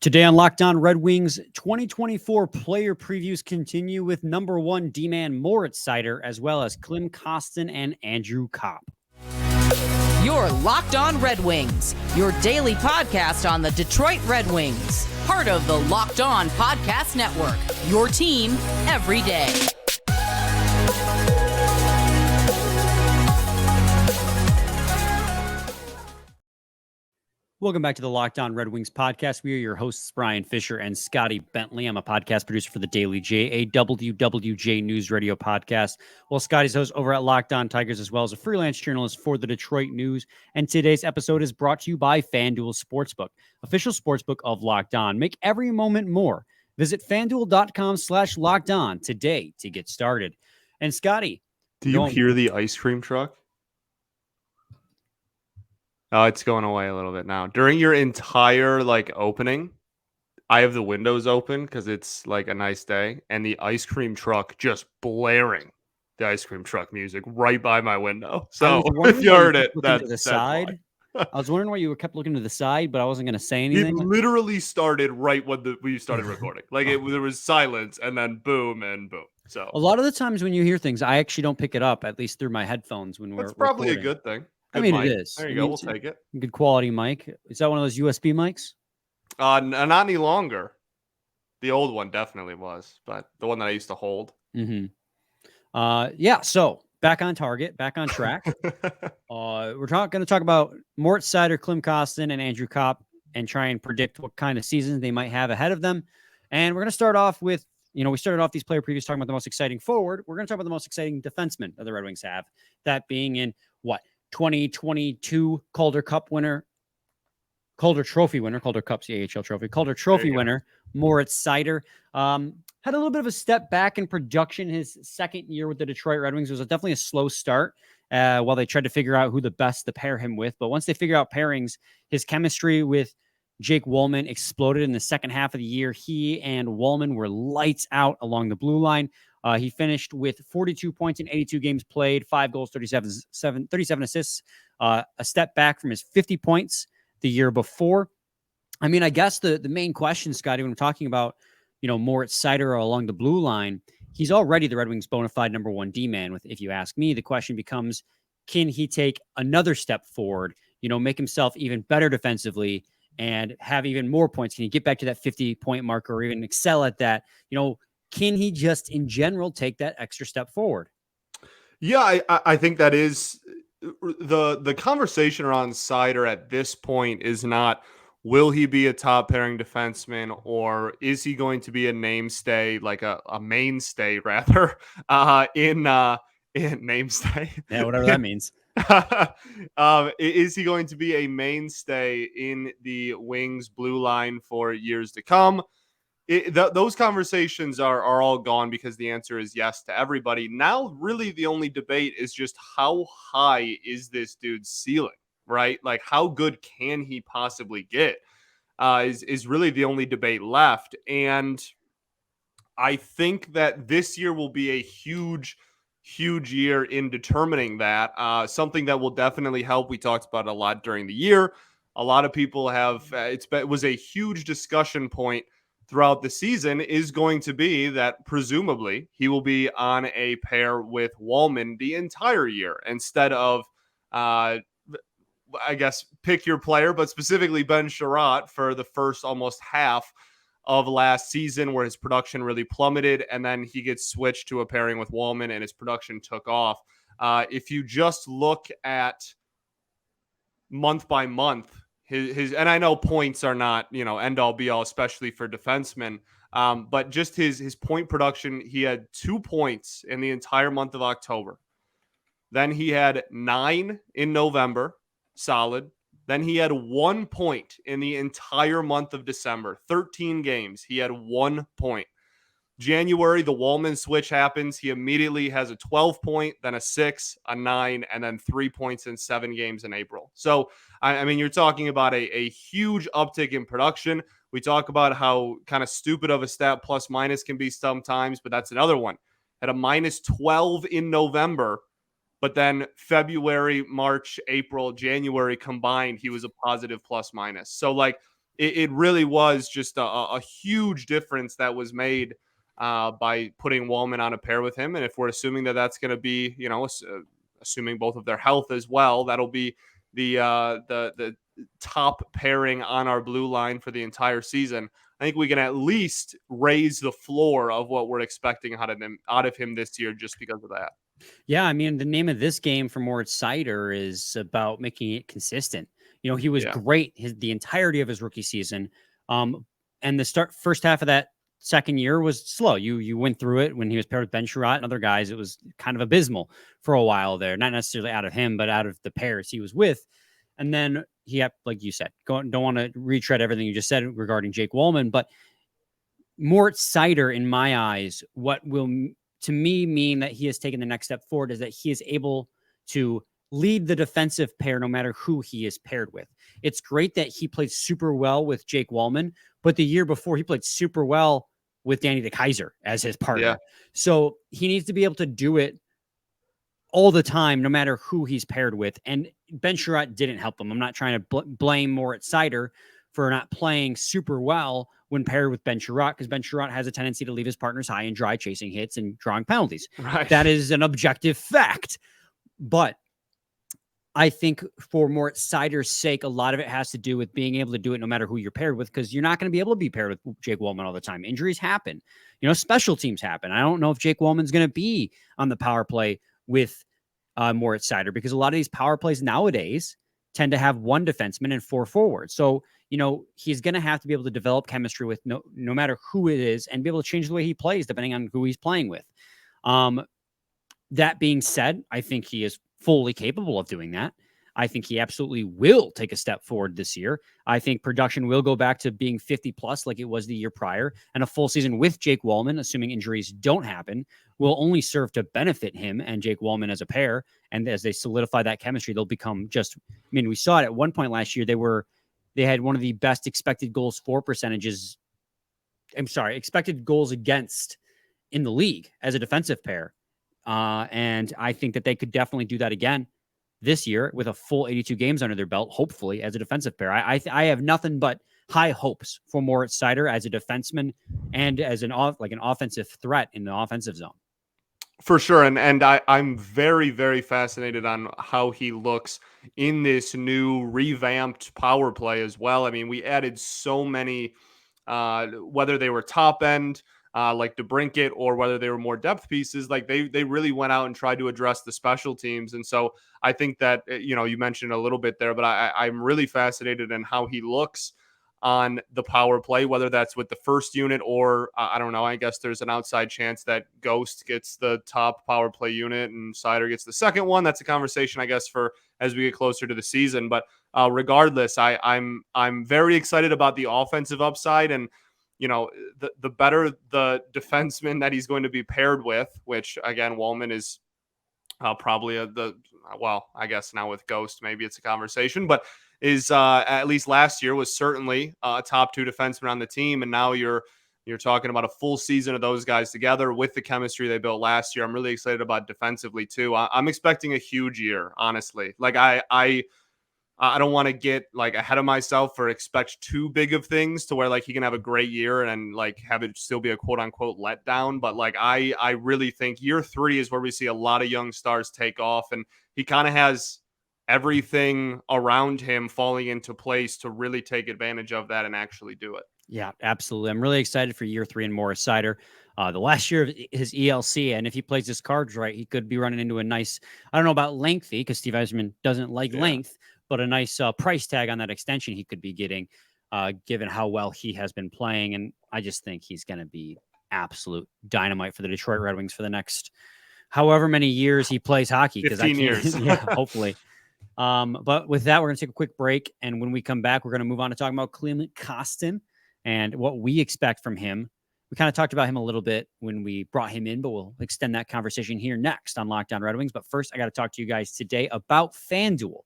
Today on Locked On Red Wings, 2024 player previews continue with number one D-man Moritz Seider, as well as Klim Kostin and Andrew Copp. You're Locked On Red Wings, your daily podcast on the Detroit Red Wings. Part of the Locked On Podcast Network, your team every day. Welcome back to the Locked On Red Wings podcast. We are your hosts, Brian Fisher and Scotty Bentley. I'm a podcast producer for the Daily J, a WWJ News Radio podcast. Well, Scotty's host over at Locked On Tigers, as well as a freelance journalist for the Detroit News. And today's episode is brought to you by FanDuel Sportsbook, official sportsbook of Locked On. Make every moment more. Visit FanDuel.com/Locked On today to get started. And Scotty, do you hear the ice cream truck? Oh, it's going away a little bit now. During your entire opening, I have the windows open because it's like a nice day, and the ice cream truck just blaring the ice cream truck music right by my window. So if you heard it, that's the side. I was wondering why you kept looking to the side, but I wasn't going to say anything. It literally started right when we started recording. There was silence, and then boom and boom. So a lot of the times when you hear things, I actually don't pick it up, at least through my headphones when we're. That's probably recording. A good thing. Good mic. It is. There you go. We'll take it. Good quality mic. Is that one of those USB mics? Not any longer. The old one definitely was, but the one that I used to hold. Mm-hmm. Yeah. So back on target, back on track. We're going to talk about Moritz Seider, Klim Kostin, and Andrew Copp, and try and predict what kind of seasons they might have ahead of them. And we're going to start off with, we started off these player previews talking about the most exciting forward. We're going to talk about the most exciting defenseman that the Red Wings have. That being in 2022 Calder Trophy winner, Calder Cup's the AHL trophy, Calder Trophy winner, Moritz Seider. Had a little bit of a step back in production his second year with the Detroit Red Wings. It was definitely a slow start while they tried to figure out who the best to pair him with. But once they figured out pairings, his chemistry with Jake Walman exploded in the second half of the year. He and Walman were lights out along the blue line. He finished with 42 points in 82 games played, 5 goals, 37 assists, a step back from his 50 points the year before. I mean, I guess the main question, Scotty, when we're talking about, Moritz Seider along the blue line, he's already the Red Wings' bona fide number one D-man. If you ask me, the question becomes, can he take another step forward, make himself even better defensively and have even more points? Can he get back to that 50-point marker or even excel at that? Can he just, in general, take that extra step forward? Yeah, I think that is the conversation around Seider at this point is not, will he be a top pairing defenseman, or is he going to be a mainstay, like a mainstay rather, in mainstay? Yeah, whatever that means. Is he going to be a mainstay in the Wings blue line for years to come? Those conversations are all gone because the answer is yes to everybody. Now, really, the only debate is just how high is this dude's ceiling, right? Like, how good can he possibly get is really the only debate left. And I think that this year will be a huge year in determining that. Something that will definitely help. We talked about it a lot during the year. A lot of people have, it was a huge discussion point throughout the season, is going to be that presumably he will be on a pair with Walman the entire year instead of, I guess, pick your player, but specifically Ben Sherratt for the first almost half of last season where his production really plummeted, and then he gets switched to a pairing with Walman and his production took off. If you just look at month by month, his and I know points are not, end all be all, especially for defensemen. But just his point production, he had 2 points in the entire month of October. Then he had 9 in November, solid. Then he had 1 point in the entire month of December. 13 games, he had 1 point. January, the Walman switch happens. He immediately has a 12-point, then a 6, a 9, and then 3 points in 7 games in April. So, I mean, you're talking about a huge uptick in production. We talk about how kind of stupid of a stat plus minus can be sometimes, but that's another one. At a minus 12 in November, but then February, March, April, January combined, he was a positive plus minus. So, it really was just a huge difference that was made by putting Walman on a pair with him. And if we're assuming that that's going to be, assuming both of their health as well, that'll be the top pairing on our blue line for the entire season. I think we can at least raise the floor of what we're expecting out of him this year just because of that. Yeah, I mean, the name of this game for Moritz Seider is about making it consistent. He was great the entirety of his rookie season. And the first half of that second year was slow. You went through it when he was paired with Ben Sherratt and other guys. It was kind of abysmal for a while there, not necessarily out of him, but out of the pairs he was with. And then he had, like you said, don't want to retread everything you just said regarding Jake Walman, but Moritz Seider, in my eyes, what will to me mean that he has taken the next step forward is that he is able to lead the defensive pair no matter who he is paired with. It's great that he played super well with Jake Walman, but the year before he played super well with Danny DeKeyser as his partner. Yeah. So he needs to be able to do it all the time, no matter who he's paired with. And Ben Sherratt didn't help him. I'm not trying to blame Moritz Seider for not playing super well when paired with Ben Sherratt, because Ben Sherratt has a tendency to leave his partners high and dry, chasing hits and drawing penalties. Right. That is an objective fact. But I think for Moritz Seider's sake, a lot of it has to do with being able to do it no matter who you're paired with, because you're not going to be able to be paired with Jake Walman all the time. Injuries happen. Special teams happen. I don't know if Jake Walman's going to be on the power play with Moritz Seider, because a lot of these power plays nowadays tend to have one defenseman and four forwards. So, he's going to have to be able to develop chemistry with no matter who it is, and be able to change the way he plays depending on who he's playing with. That being said, I think he is fully capable of doing that. I think he absolutely will take a step forward this year. I think production will go back to being 50 plus like it was the year prior, and a full season with Jake Walman, assuming injuries don't happen, will only serve to benefit him and Jake Walman as a pair. And as they solidify that chemistry, they'll become we saw it at one point last year. They had one of the best expected goals for percentages. Expected goals against in the league as a defensive pair. And I think that they could definitely do that again this year with a full 82 games under their belt, hopefully as a defensive pair. I have nothing but high hopes for Moritz Seider as a defenseman and as an offensive threat in the offensive zone. For sure. And I'm very, very fascinated on how he looks in this new revamped power play as well. I mean, we added so many, whether they were top end, like DeBrincat, or whether they were more depth pieces, like they really went out and tried to address the special teams. And so I think that, you mentioned a little bit there, but I'm really fascinated in how he looks on the power play, whether that's with the first unit or I don't know. I guess there's an outside chance that Ghost gets the top power play unit and Seider gets the second one. That's a conversation, I guess, for as we get closer to the season. But regardless, I'm very excited about the offensive upside, and the better the defenseman that he's going to be paired with, which again, Walman is probably I guess now with Ghost, maybe it's a conversation, but is at least last year was certainly a top two defenseman on the team. And now you're talking about a full season of those guys together with the chemistry they built last year. I'm really excited about defensively too. I'm expecting a huge year, honestly. Like I don't want to get like ahead of myself or expect too big of things to where like he can have a great year and like have it still be a quote unquote letdown. But like I really think year 3 is where we see a lot of young stars take off, and he kind of has everything around him falling into place to really take advantage of that and actually do it. Yeah, absolutely. I'm really excited for year 3 in Moritz Seider. The last year of his ELC, and if he plays his cards right, he could be running into a nice, I don't know about lengthy, because Steve Yzerman doesn't like length, but a nice price tag on that extension he could be getting, given how well he has been playing. And I just think he's going to be absolute dynamite for the Detroit Red Wings for the next however many years he plays hockey. 15 years. Yeah, hopefully. But with that, we're going to take a quick break. And when we come back, we're going to move on to talking about Klim Kostin and what we expect from him. We kind of talked about him a little bit when we brought him in, but we'll extend that conversation here next on Locked On Red Wings. But first, I got to talk to you guys today about FanDuel.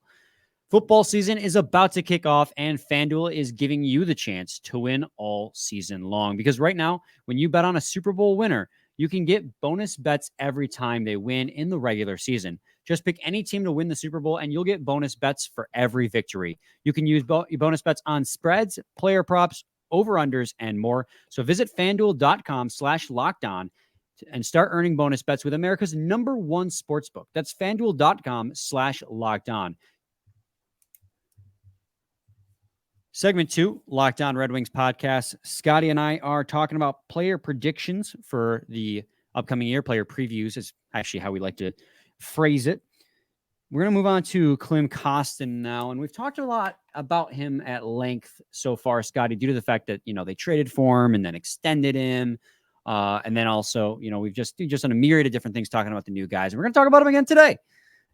Football season is about to kick off, and FanDuel is giving you the chance to win all season long. Because right now, when you bet on a Super Bowl winner, you can get bonus bets every time they win in the regular season. Just pick any team to win the Super Bowl, and you'll get bonus bets for every victory. You can use bonus bets on spreads, player props, over-unders, and more. So visit FanDuel.com/lockedon and start earning bonus bets with America's #1 sportsbook. That's FanDuel.com/lockedon. Segment 2, Locked On Red Wings podcast. Scotty and I are talking about player predictions for the upcoming year. Player previews is actually how we like to phrase it. We're going to move on to Klim Kostin now, and we've talked a lot about him at length so far, Scotty, due to the fact that, they traded for him and then extended him. And then also, we've just done a myriad of different things talking about the new guys, and we're going to talk about him again today.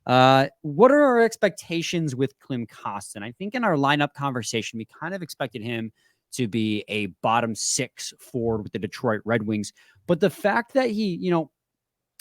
What are our expectations with Klim Kostin? I think in our lineup conversation, we kind of expected him to be a bottom 6 forward with the Detroit Red Wings. But the fact that he,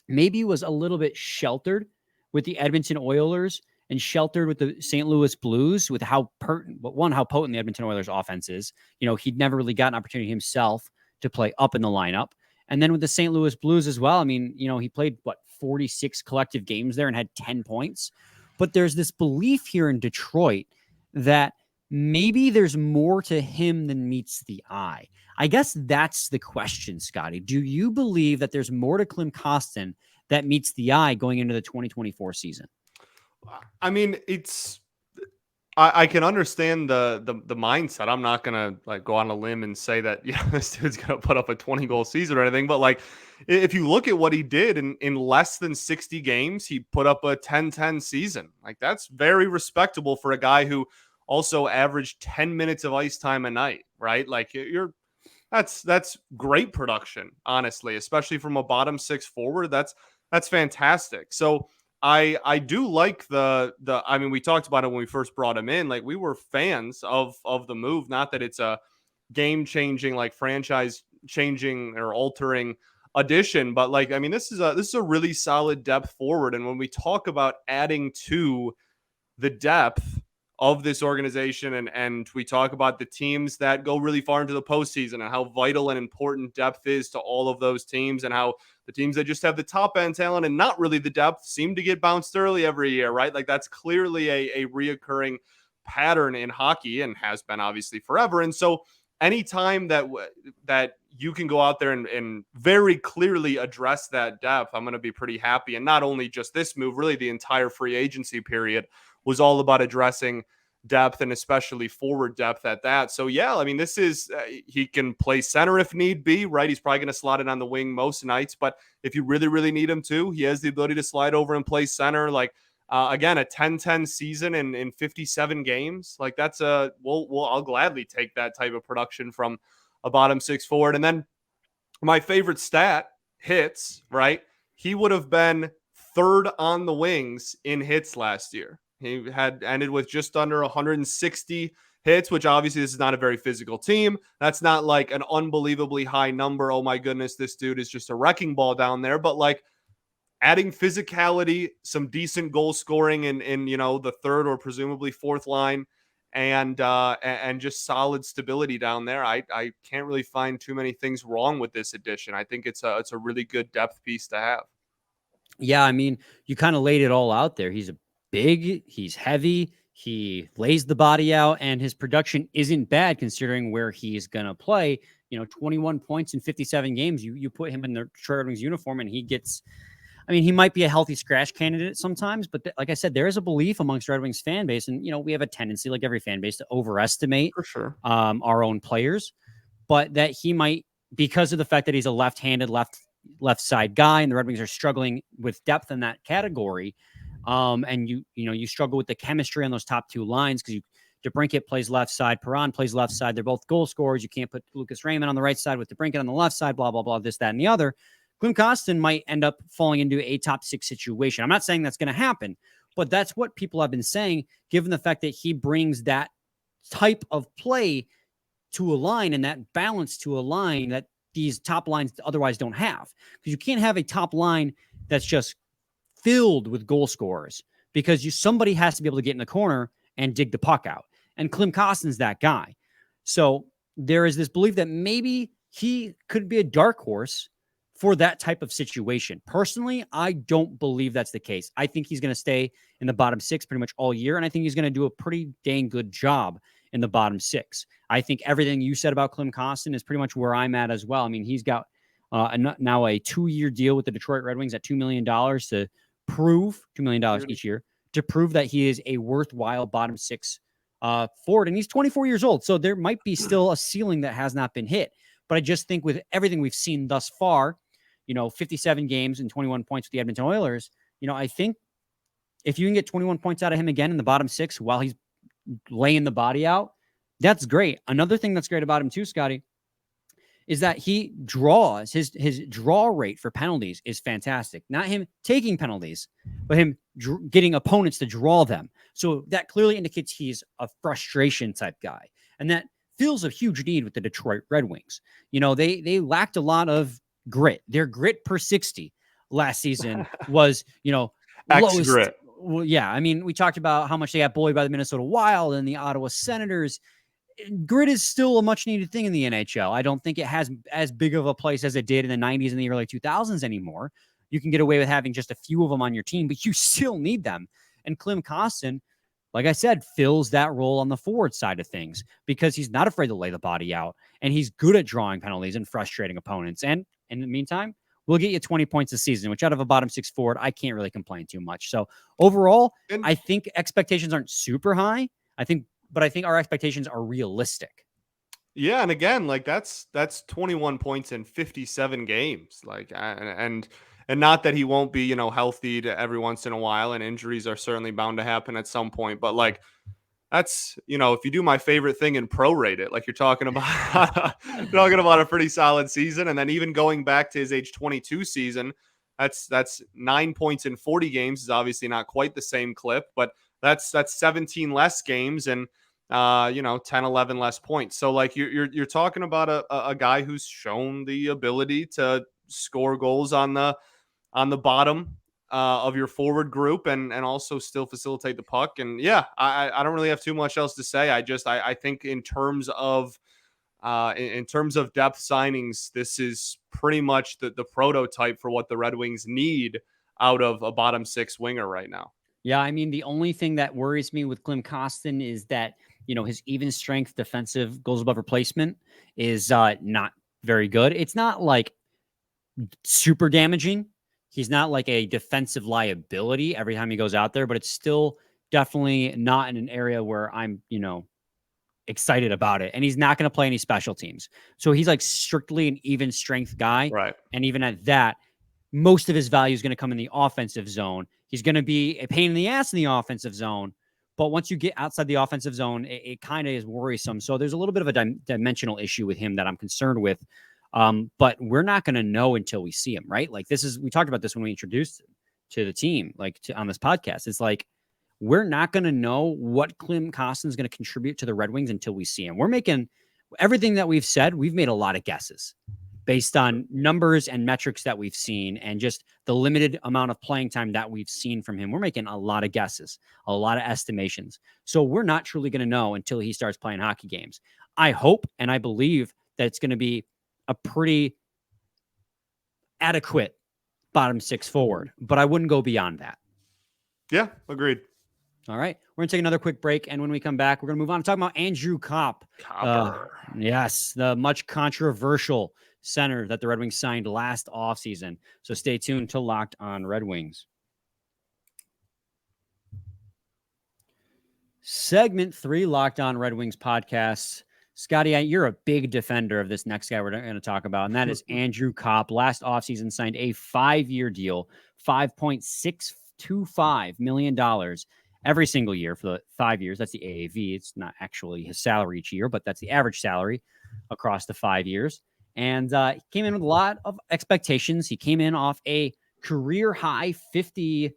maybe was a little bit sheltered with the Edmonton Oilers and sheltered with the St. Louis Blues, with how potent the Edmonton Oilers offense is. He'd never really got an opportunity himself to play up in the lineup. And then with the St. Louis Blues as well, I mean, he played 46 collective games there and had 10 points. But there's this belief here in Detroit that maybe there's more to him than meets the eye. I guess that's the question, Scotty. Do you believe that there's more to Klim Kostin that meets the eye going into the 2024 season? I mean, I can understand the mindset. I'm not gonna go on a limb and say that this dude's gonna put up a 20-goal season or anything. But if you look at what he did in less than 60 games, he put up a 10-10 season. That's very respectable for a guy who also averaged 10 minutes of ice time a night, right? That's great production, honestly, especially from a bottom 6 forward. That's fantastic. So I do like I mean, we talked about it when we first brought him in. We were fans of the move. Not that it's a game-changing, franchise-changing or altering addition, but I mean, this is a really solid depth forward. And when we talk about adding to the depth of this organization, and we talk about the teams that go really far into the postseason and how vital and important depth is to all of those teams, and how the teams that just have the top end talent and not really the depth seem to get bounced early every year, right? That's clearly a reoccurring pattern in hockey, and has been obviously forever. And so anytime that you can go out there and very clearly address that depth, I'm going to be pretty happy. And not only just this move, really the entire free agency period was all about addressing depth, and especially forward depth at that. So yeah, I mean, this is he can play center if need be, right? He's probably going to slot it on the wing most nights, but if you really, really need him to, he has the ability to slide over and play center. Again, a 10-10 season in 57 games. That's I'll gladly take that type of production from a bottom 6 forward. And then my favorite stat, hits, right? He would have been 3rd on the wings in hits last year. He had ended with just under 160 hits, which obviously this is not a very physical team. That's not an unbelievably high number. Oh my goodness, this dude is just a wrecking ball down there. But adding physicality, some decent goal scoring in the 3rd or presumably 4th line, and just solid stability down there. I can't really find too many things wrong with this addition. I think it's a really good depth piece to have. Yeah, I mean, you kind of laid it all out there. He's big, he's heavy, he lays the body out, and his production isn't bad considering where he's going to play. 21 points in 57 games. You put him in the Detroit Red Wings uniform, and he gets, I mean, he might be a healthy scratch candidate sometimes, but like I said, there is a belief amongst Red Wings fan base, and we have a tendency, like every fan base, to overestimate for sure our own players, but that he might, because of the fact that he's a left-handed left side guy, and the Red Wings are struggling with depth in that category. And you struggle with the chemistry on those top 2 lines because DeBrincat plays left side, Perron plays left side. They're both goal scorers. You can't put Lucas Raymond on the right side with DeBrincat on the left side, blah, blah, blah, this, that, and the other. Klim Kostin might end up falling into a top 6 situation. I'm not saying that's going to happen, but that's what people have been saying, given the fact that he brings that type of play to a line and that balance to a line that these top lines otherwise don't have. Because you can't have a top line that's just filled with goal scorers, because somebody has to be able to get in the corner and dig the puck out. And Klim Kostin's that guy. So there is this belief that maybe he could be a dark horse for that type of situation. Personally, I don't believe that's the case. I think he's going to stay in the bottom 6 pretty much all year, and I think he's going to do a pretty dang good job in the bottom 6. I think everything you said about Klim Kostin is pretty much where I'm at as well. I mean, he's got now a 2-year deal with the Detroit Red Wings at $2 million to prove $2 million each year to prove that he is a worthwhile bottom 6 forward. And he's 24 years old. So there might be still a ceiling that has not been hit. But I just think with everything we've seen thus far, 57 games and 21 points with the Edmonton Oilers, I think if you can get 21 points out of him again in the bottom 6 while he's laying the body out, that's great. Another thing that's great about him too, Scotty, is that he draws. His draw rate for penalties is fantastic. Not him taking penalties, but him getting opponents to draw them. So that clearly indicates he's a frustration type guy. And that fills a huge need with the Detroit Red Wings. They lacked a lot of grit. Their grit per 60 last season was, lowest. Grit. Well, yeah. I mean, we talked about how much they got bullied by the Minnesota Wild and the Ottawa Senators. Grit is still a much needed thing in the NHL. I don't think it has as big of a place as it did in the 90s and the early 2000s anymore. You can get away with having just a few of them on your team, but you still need them. And Klim Kostin, like I said, fills that role on the forward side of things because he's not afraid to lay the body out, and he's good at drawing penalties and frustrating opponents. And in the meantime, we'll get you 20 points this season, which out of a bottom 6 forward, I can't really complain too much. So overall, I think expectations aren't super high. But I think our expectations are realistic. Yeah, and again, that's 21 points in 57 games. And not that he won't be, healthy to every once in a while, and injuries are certainly bound to happen at some point. But that's, if you do my favorite thing and prorate it, like you're talking about, a pretty solid season. And then even going back to his age 22 season, that's 9 points in 40 games is obviously not quite the same clip, but that's 17 less games and 10, 11 less points. So you're talking about a guy who's shown the ability to score goals on the bottom of your forward group and also still facilitate the puck. And yeah, I don't really have too much else to say. I think in terms of depth signings, this is pretty much the prototype for what the Red Wings need out of a bottom 6 winger right now. Yeah, I mean, the only thing that worries me with Klim Kostin is that, his even strength defensive goals above replacement is not very good. It's not like super damaging. He's not like a defensive liability every time he goes out there, but it's still definitely not in an area where I'm, excited about it. And he's not going to play any special teams. So he's like strictly an even strength guy. Right. And even at that, most of his value is going to come in the offensive zone. He's going to be a pain in the ass in the offensive zone. But once you get outside the offensive zone, it kind of is worrisome. So there's a little bit of a dimensional issue with him that I'm concerned with. But we're not going to know until we see him, right? We talked about this when we introduced him to the team, on this podcast. It's like, we're not going to know what Klim Kostin is going to contribute to the Red Wings until we see him. We're making everything that we've said. We've made a lot of guesses based on numbers and metrics that we've seen and just the limited amount of playing time that we've seen from him. We're making a lot of guesses, a lot of estimations. So we're not truly going to know until he starts playing hockey games. I hope and I believe that it's going to be a pretty adequate bottom 6 forward, but I wouldn't go beyond that. Yeah, agreed. All right. We're going to take another quick break. And when we come back, we're going to move on to talk about Andrew Copp. Yes, the much controversial center that the Red Wings signed last offseason. So stay tuned to Locked On Red Wings. Segment 3, Locked On Red Wings podcast. Scotty, you're a big defender of this next guy we're going to talk about, and that is Andrew Copp. Last offseason signed a 5-year deal, $5.625 million every single year for the 5 years. That's the AAV. It's not actually his salary each year, but that's the average salary across the 5 years. And he came in with a lot of expectations. He came in off a career high 50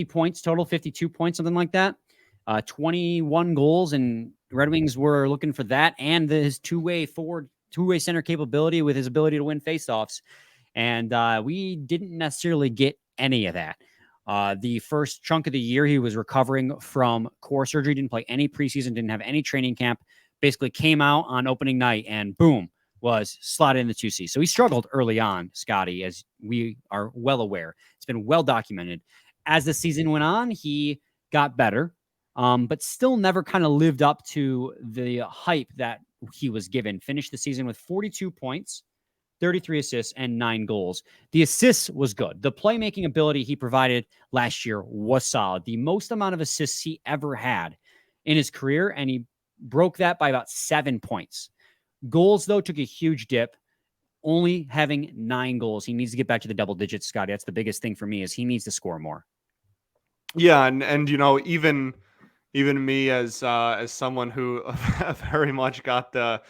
points total, 52 points, something like that. 21 goals, and Red Wings were looking for that and his two-way center capability with his ability to win faceoffs. And we didn't necessarily get any of that. The first chunk of the year, he was recovering from core surgery, didn't play any preseason, didn't have any training camp, basically came out on opening night and boom, was slotted in the 2C. So he struggled early on, Scotty, as we are well aware. It's been well documented. As the season went on, he got better, but still never kind of lived up to the hype that he was given. Finished the season with 42 points, 33 assists, and 9 goals. The assists was good. The playmaking ability he provided last year was solid. The most amount of assists he ever had in his career, and he broke that by about 7 points. Goals, though, took a huge dip, only having 9 goals. He needs to get back to the double digits, Scotty. That's the biggest thing for me, is he needs to score more. Yeah, and you know, even me as someone who very much got the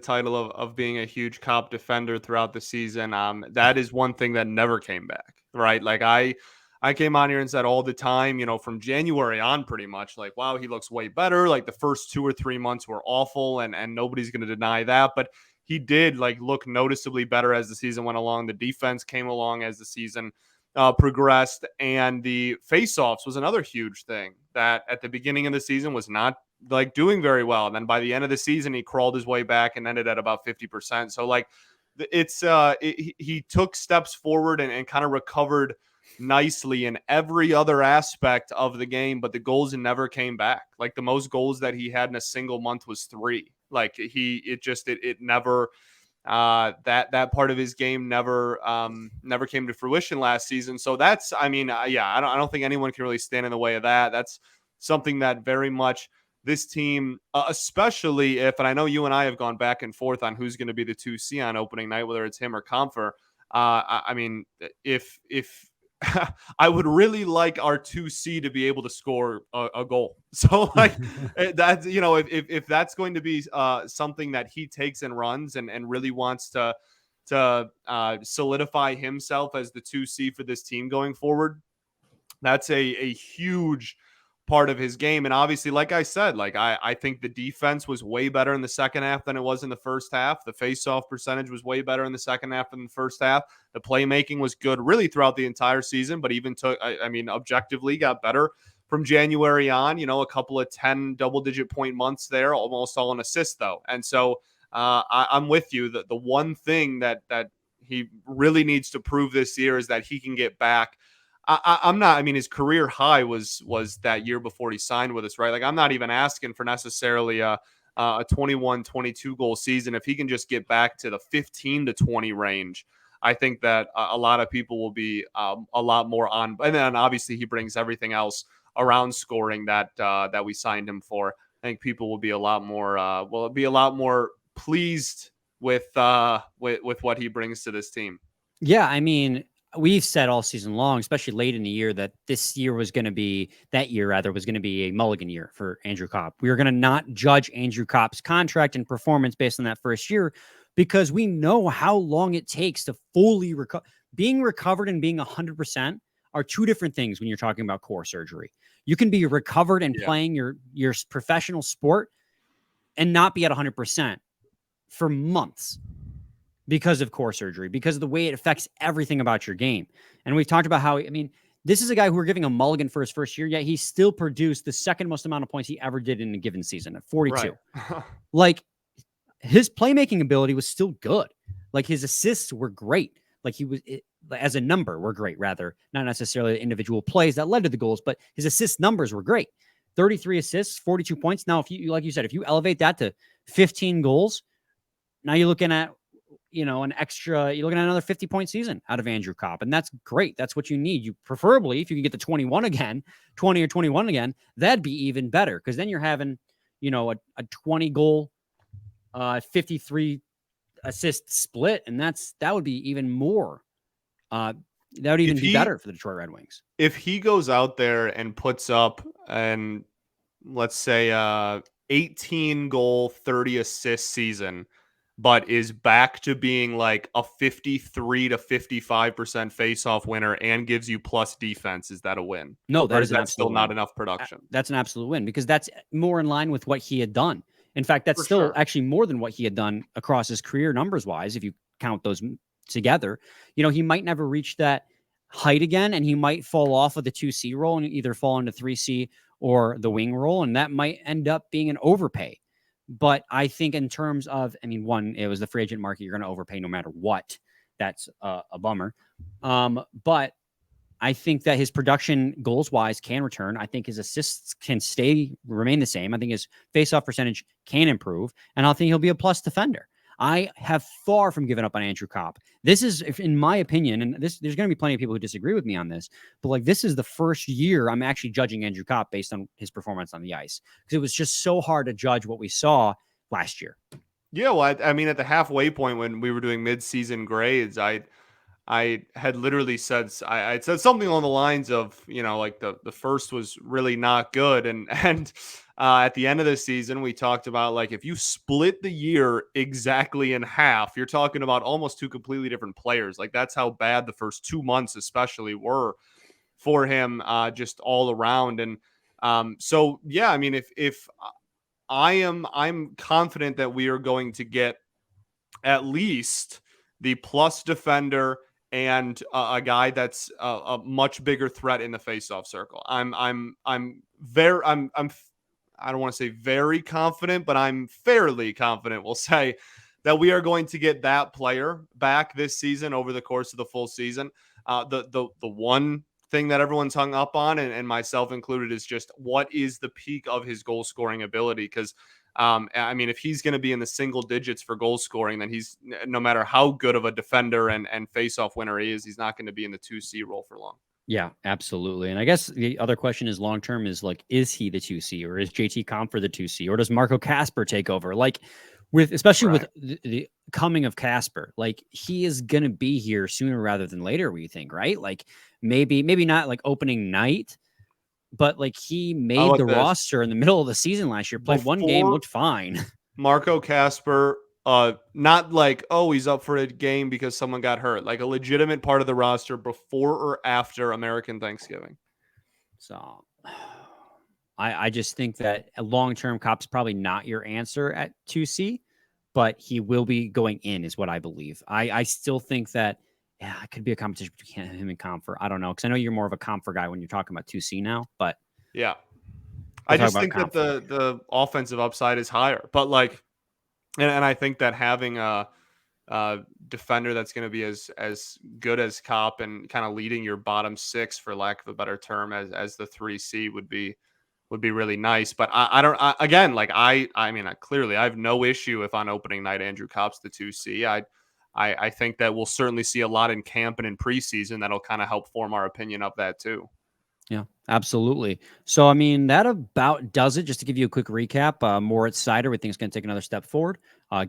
title of being a huge Copp defender throughout the season, that is one thing that never came back, right? Like I came on here and said all the time, you know, from January on, pretty much, like, wow, he looks way better. Like the first 2 or 3 months were awful, and nobody's going to deny that. But he did like look noticeably better as the season went along. The defense came along as the season progressed, and the faceoffs was another huge thing that at the beginning of the season was not like doing very well. And then by the end of the season, he crawled his way back and ended at about 50%. So like he took steps forward and kind of recovered nicely in every other aspect of the game, but the goals never came back. Like the most goals that he had in a single month was 3. Like it never that part of his game never came to fruition last season. So that's, I mean, yeah, I don't think anyone can really stand in the way of that. That's something that very much this team, especially if, and I know you and I have gone back and forth on who's going to be the 2C on opening night, whether it's him or Comfer. I mean, if I would really like our 2C to be able to score a goal. So like that's, you know, if that's going to be something that he takes and runs and really wants to solidify himself as the 2C for this team going forward, that's a huge part of his game. And obviously, like I said, like I think the defense was way better in the second half than it was in the first half. The face-off percentage was way better in the second half than the first half. The playmaking was good really throughout the entire season, but even I mean, objectively got better from January on. You know, a couple of 10 double-digit point months there, almost all an assist though. And so I'm with you that the one thing that he really needs to prove this year is that he can get back. I'm not, I mean, his career high was that year before he signed with us, right? Like, I'm not even asking for necessarily a 21, 22 goal season. If he can just get back to the 15 to 20 range, I think that a lot of people will be a lot more on. And then obviously he brings everything else around scoring that we signed him for. I think people will be a lot more pleased with what he brings to this team. Yeah, I mean, we've said all season long, especially late in the year, that that year was going to be a mulligan year for Andrew Copp. We were going to not judge Andrew Copp's contract and performance based on that first year, because we know how long it takes to fully recover. Being recovered and being 100% are two different things when you're talking about core surgery. You can be recovered and playing your professional sport and not be at 100% for months because of core surgery, because of the way it affects everything about your game. And we've talked about how, I mean, this is a guy who we're giving a mulligan for his first year, yet he still produced the second most amount of points he ever did in a given season at 42. Right. Like, his playmaking ability was still good. Like, his assists were great. Like, as a number were great, rather, not necessarily the individual plays that led to the goals, but his assist numbers were great. 33 assists, 42 points. Now, if you, like you said, if you elevate that to 15 goals, now you're looking at, you know, you're looking at another 50-point season out of Andrew Copp. And that's great. That's what you need. You preferably, if you can get to 20 or 21 again, that'd be even better. Because then you're having, you know, a 20 goal, 53 assist split. And that would be even more. That would even be better for the Detroit Red Wings. If he goes out there and puts up, and let's say 18 goal, 30 assist season, but is back to being like a 53 to 55% face-off winner and gives you plus defense, is that a win? No, that's still not enough production. That's an absolute win, because that's more in line with what he had done. In fact, that's still actually more than what he had done across his career numbers-wise, if you count those together. You know, he might never reach that height again, and he might fall off of the 2C role and either fall into 3C or the wing role, and that might end up being an overpay. But I think in terms of, I mean, one, it was the free agent market. You're going to overpay no matter what. That's a bummer. But I think that his production goals wise can return. I think his assists can remain the same. I think his faceoff percentage can improve, and I think he'll be a plus defender. I have far from giving up on Andrew Copp. This is, in my opinion, and there's going to be plenty of people who disagree with me on this, but like this is the first year I'm actually judging Andrew Copp based on his performance on the ice, because it was just so hard to judge what we saw last year. Yeah, well, I mean, at the halfway point when we were doing mid-season grades, I had literally said I said something along the lines of, like the first was really not good, and at the end of the season we talked about, like, if you split the year exactly in half, you're talking about almost two completely different players. Like, that's how bad the first 2 months especially were for him, just all around. And so yeah, I mean, if I'm confident that we are going to get at least the plus defender and a guy that's a much bigger threat in the faceoff circle. I'm very I don't want to say very confident, but I'm fairly confident, we'll say, that we are going to get that player back this season over the course of the full season. The one thing that everyone's hung up on, and myself included, is just what is the peak of his goal scoring ability? Because I mean, if he's going to be in the single digits for goal scoring, then he's, no matter how good of a defender and face-off winner he is, he's not going to be in the 2C role for long. Yeah, absolutely. And I guess the other question is long-term is, like, is he the 2C, or is JT Compher the 2C, or does Marco Kasper take over? Like, especially with the coming of Kasper, like, he is going to be here sooner rather than later, we think, right? Like, maybe not like opening night, but like he made the roster in the middle of the season last year, played one game, looked fine. Marco Kasper, not like, oh, he's up for a game because someone got hurt, like a legitimate part of the roster before or after American Thanksgiving. So I just think that a long-term Copp's probably not your answer at 2C, but he will be going in, is what I believe. I still think that, yeah, it could be a competition between him and Compher. I don't know, because I know you're more of a Compher guy when you're talking about 2C now, but yeah, I just think that the offensive upside is higher. But like, and I think that having a defender that's going to be as good as Copp and kind of leading your bottom six, for lack of a better term, as the 3C would be really nice. But I mean, clearly I have no issue if on opening night Andrew Copp's the 2C. I think that we'll certainly see a lot in camp and in preseason that'll kind of help form our opinion of that too. Yeah, absolutely. So, I mean, that about does it. Just to give you a quick recap, Moritz Seider, we think is going to take another step forward,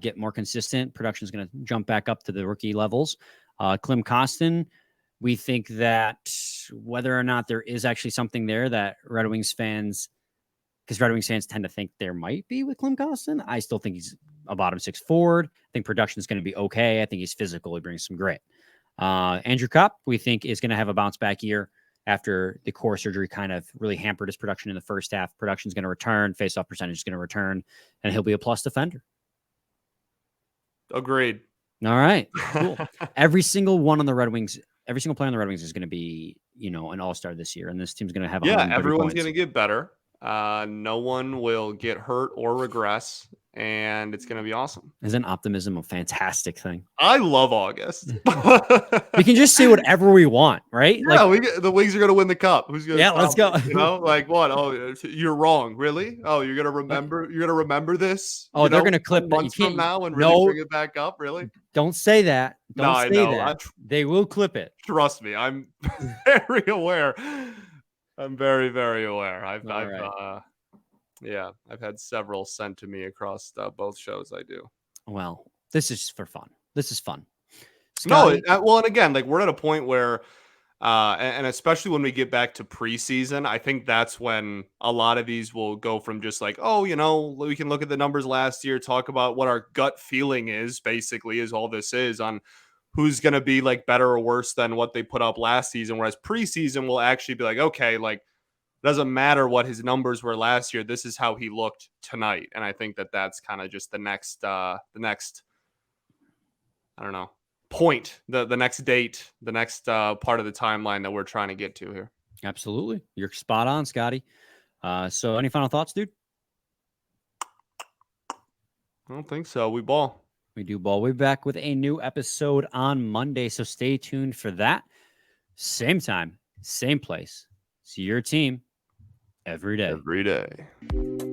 get more consistent. Production is going to jump back up to the rookie levels. Klim Kostin, we think that whether or not there is actually something there that Red Wings fans, because Red Wings fans tend to think there might be with Klim Kostin, I still think he's a bottom six forward. I think production is going to be okay. I think he's physical. He brings some grit. Andrew Copp, we think, is going to have a bounce back year after the core surgery kind of really hampered his production in the first half. Production is going to return. Face-off percentage is going to return, and he'll be a plus defender. Agreed. All right, cool. Every single player on the Red Wings is going to be, an all-star this year, and this team's going to have everyone's going to get better. No one will get hurt or regress, and it's going to be awesome. Isn't optimism a fantastic thing? I love August. We can just say whatever we want, right? Yeah, the Wings are going to win the Cup. Who's going to? Yeah, let's go. Like what? Oh, you're wrong. Really? Oh, you're going to remember? You're going to remember this? Oh, they're going to clip months from now and really bring it back up. Really? Don't say that. Don't say that. They will clip it. Trust me, I'm very aware. I'm very, very aware. I've had several sent to me across both shows I do. Well, this is for fun. This is fun. Scotty? No, and again, like, we're at a point where, and especially when we get back to preseason, I think that's when a lot of these will go from just like, oh, we can look at the numbers last year, talk about what our gut feeling is, basically, is all this is on who's going to be like better or worse than what they put up last season. Whereas preseason will actually be like, okay, like, doesn't matter what his numbers were last year. This is how he looked tonight. And I think that that's kind of just the next, I don't know, point, the next date, the next part of the timeline that we're trying to get to here. Absolutely. You're spot on, Scotty. So any final thoughts, dude? I don't think so. We ball. We do ball. We'll be back with a new episode on Monday, so stay tuned for that. Same time, same place. See your team every day. Every day.